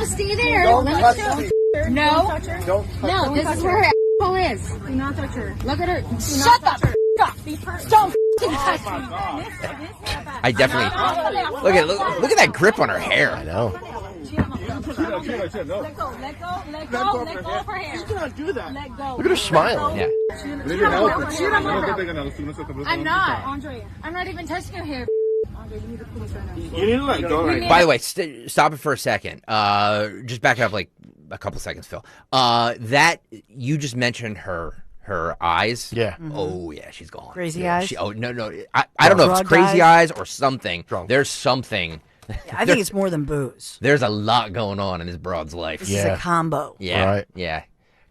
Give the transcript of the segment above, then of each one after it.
stay there. Don't touch me. No. Don't touch No, her. this is where her asshole is. Do not touch her. Look at her. Shut the f*** up. Don't touch me. I definitely look at that grip on her hair. I know. Let go of her hair. You cannot do that. Let go. Look at her smiling. Yeah. I'm not. I'm not even touching her hair. You need to let go right now. By the way, stop it for a second. Just back up like a couple seconds, Phil. That you just mentioned her eyes. Yeah. Oh yeah, she's gone. Crazy eyes? Oh no. I don't know if it's crazy eyes or something. Drunk. There's something. Yeah, I think it's more than booze. There's a lot going on in this broad's life. This is a combo. Yeah. Right. Yeah.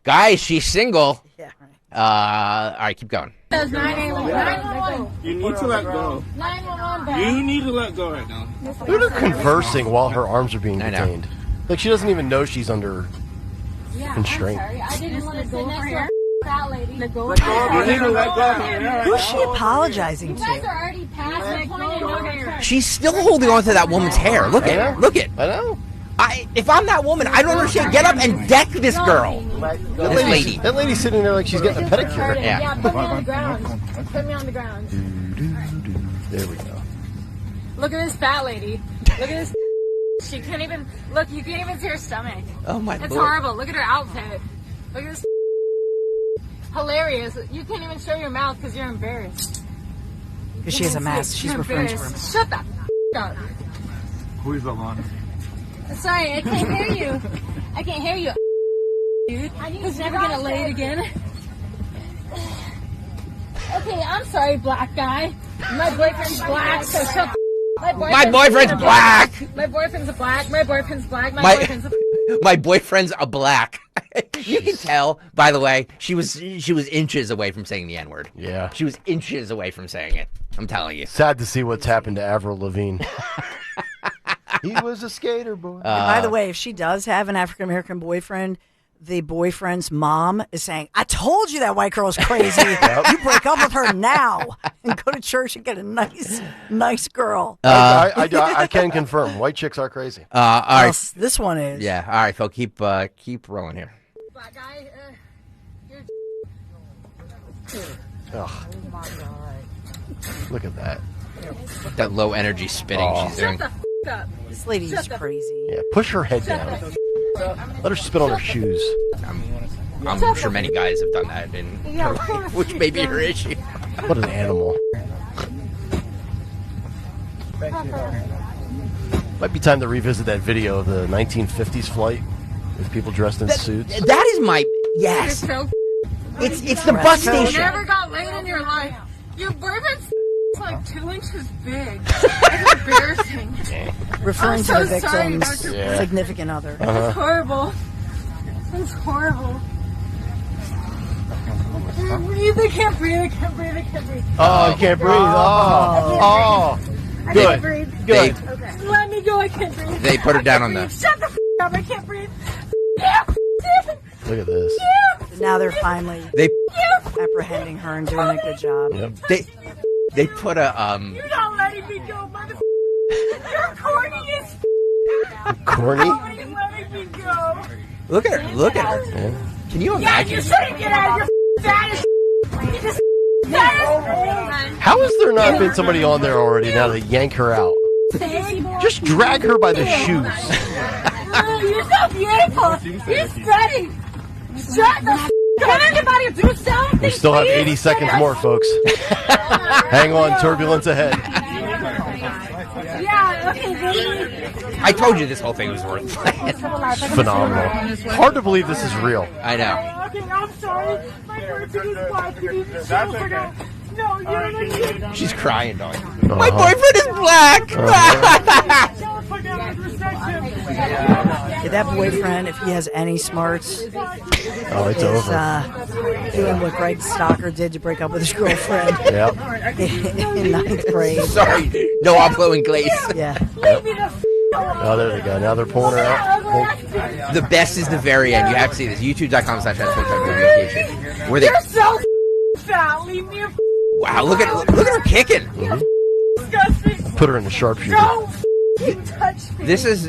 Guys, she's single. Yeah. All right, keep going. You need to let go. 911. You need to let go right now. Look at her conversing while her arms are being I know. detained. Like she doesn't even know she's under constraint. I didn't want to sit next to her fat lady. You need to let go of her. Who's she apologizing You guys to? are already past the point of no return. She's still holding on to that woman's hair. Look at Yeah. her. Look at. I know. If I'm that woman, I don't understand. Get up and deck this girl. This lady. That lady's sitting there like she's getting a pedicure. Yeah. Put me on the ground. Put me on the ground. There we go. Look at this fat lady. Look at this. She can't even look. You can't even see her stomach. Oh my It's lord. horrible. Look at her outfit. Look at this. Hilarious. You can't even show your mouth because you're embarrassed. Because she has a mask. She's You're referring to her. embarrassed. Shut the up. Who is the one? Sorry, I can't hear you. I can't hear you, dude. Who's never gonna lay it again? Okay, I'm sorry, black guy. My boyfriend's black, so shut the. My boyfriend's black. My boyfriend's a black. My boyfriend's black. My boyfriend's a. My boyfriend's a black. You can tell, by the way, she was inches away from saying the N-word. Yeah. She was inches away from saying it. I'm telling you. Sad to see what's happened to Avril Lavigne. He was a skater boy. And by the way, if she does have an African American boyfriend, the boyfriend's mom is saying, I told you that white girl's crazy. You break up with her now and go to church and get a nice girl. I can confirm. White chicks are crazy. All right. Yes, this one is. Yeah. All right, Phil. Keep rolling here. Black guy. Ugh. Look at that. That low energy spitting she's doing. Shut the up. This lady is crazy. Yeah, push her head down. Let her spit on her shoes. I'm sure many guys have done that in her life, which may be her issue. What an animal. Might be time to revisit that video of the 1950s flight with people dressed in suits. That is my yes. It's the bus You station. never got laid in your life. Your boyfriend's like 2 inches big. It's embarrassing. Referring I'm to the so sorry, victim's Dr. significant other. It's horrible. It's horrible. I can't breathe. I can't breathe. I can't breathe. Oh, you can't breathe. Oh. I Good. can't breathe. They Okay. Let me go. I can't breathe. they put her down on the. Shut the up. I can't breathe. Look at this. Now they're finally They apprehending her and doing a good job. Yep. they put a You're not letting me go, mother. You're corny as Corny? Nobody letting me go. Look at her. Look at her. Yeah. Can you Yeah, imagine? you shouldn't get out of your fat as You just fat as How has there not been somebody on there already now to yank her out? Just drag her by the shoes. You're so beautiful. You're stunning. Shut the Can anybody do something? We still have 80 seconds more, folks. Hang on, turbulence ahead. Yeah, okay, baby. I told you this whole thing was worth playing. Phenomenal. Hard to believe this is real. I know. Okay, I'm sorry. My boyfriend is black. You need to chill for now. No, you're not. She's crying, dog. My boyfriend is black. Yeah, that boyfriend, if he has any smarts, Oh, it's is over. doing what Greg Stocker did to break up with his girlfriend Yep. in 9th grade. Sorry, no Oplo and Glaze. Yeah. Oh, there they go. Now they're pulling her out. The best is the very end. You have to see this. YouTube.com/Degradation. Where they You're so fat. Leave me wow, look at her kicking. disgusting. Put her in the sharpshooter. Go This is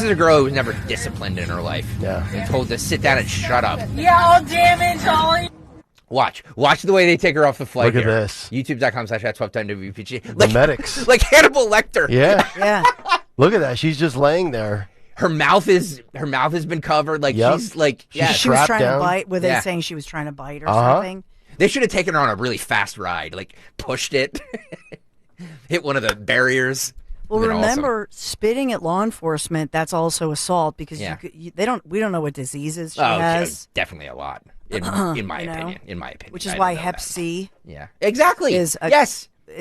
a girl who was never disciplined in her life. Yeah. And told to sit down and shut up. Yeah, all damage, all. Watch the way they take her off the flight. Look at here. this. YouTube.com/@1210WPG. The medics. Like Hannibal Lecter. Yeah. Yeah. Look at that. She's just laying there. Her mouth has been covered. Like Yep. she's like She's yeah. She was Trapped trying down. to bite. Were they Yeah. saying she was trying to bite or Uh-huh. something? They should have taken her on a really fast ride. Like pushed it, hit one of the barriers. Well, Been awesome. remember, spitting at law enforcement, that's also assault because Yeah. we don't know what diseases she Oh, has, definitely a lot. In my You know? opinion. In my opinion. which is I why don't know Hep that. C Yeah. Exactly. is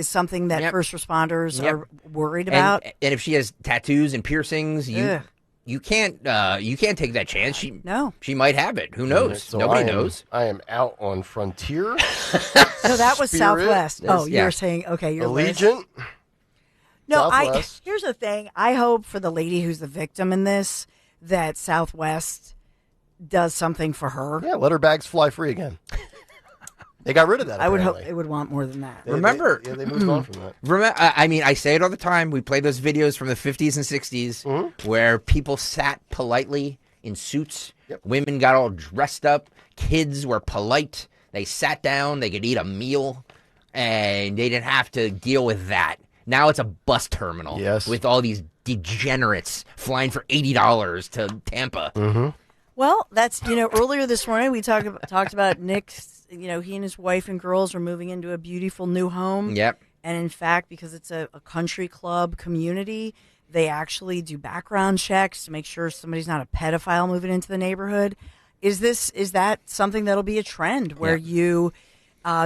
something that Yep. first responders Yep. are worried about. And if she has tattoos and piercings, Ugh. you can't take that chance. No. She might have it. Who knows? So Nobody I am- knows. I am out on Frontier. No, that was Spirit. Southwest. Oh, you yeah. were saying, okay, you're Allegiant. No, Southwest. here's the thing. I hope for the lady who's the victim in this that Southwest does something for her. Yeah, let her bags fly free again. They got rid of that. I would hope apparently. they would want more than that. Remember- They moved on from that. I mean, I say it all the time. We play those videos from the 50s and 60s where people sat politely in suits. Yep. Women got all dressed up. Kids were polite. They sat down. They could eat a meal, and they didn't have to deal with that. Now it's a bus terminal Yes. with all these degenerates flying for $80 to Tampa. Well, that's earlier this morning we talked about Nick's. He and his wife and girls are moving into a beautiful new home. Yep. And in fact, because it's a country club community, they actually do background checks to make sure somebody's not a pedophile moving into the neighborhood. Is that something that'll be a trend where you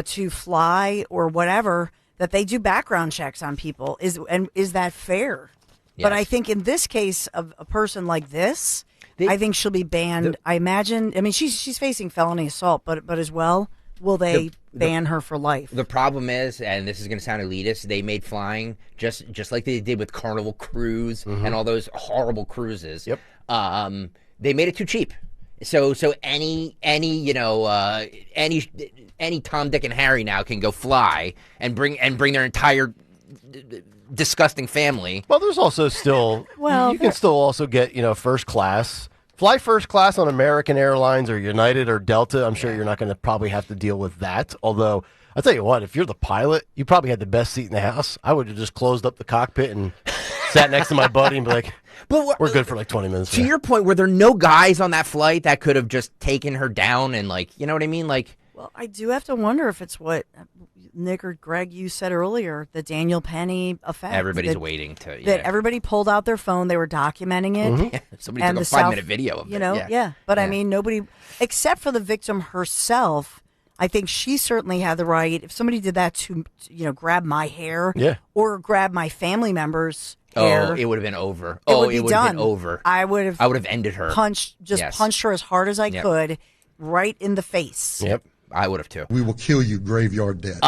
to fly or whatever that they do background checks on people? Is that fair? Yes. But I think in this case of a person like this, I think she'll be banned. I imagine. I mean, she's facing felony assault, but as well, will they ban her for life? The problem is, and this is going to sound elitist, they made flying just like they did with Carnival Cruise and all those horrible cruises. Yep. They made it too cheap. So any Tom, Dick, and Harry now can go fly and bring their entire disgusting family. Well, there's also still you can still also get first class. Fly first class on American Airlines or United or Delta. I'm sure you're not going to probably have to deal with that. Although I'll tell you what, if you're the pilot, you probably had the best seat in the house. I would have just closed up the cockpit and sat next to my buddy and be like, we're good for like 20 minutes. To your point, were there no guys on that flight that could have just taken her down and you know what I mean? Well, I do have to wonder if it's what Nick or Greg, you said earlier, the Daniel Penny effect. Everybody's that, waiting to that everybody pulled out their phone. They were documenting it. Somebody and took a the 5-minute video of it. Yeah. But I mean, nobody, except for the victim herself, I think she certainly had the right. If somebody did that to grab my hair or grab my family members' hair. Oh, it would have been over. It would have done. been over. I would have ended her. punched her as hard as I Yep. could right in the face. Yep. I would have too. We will kill you, graveyard dead.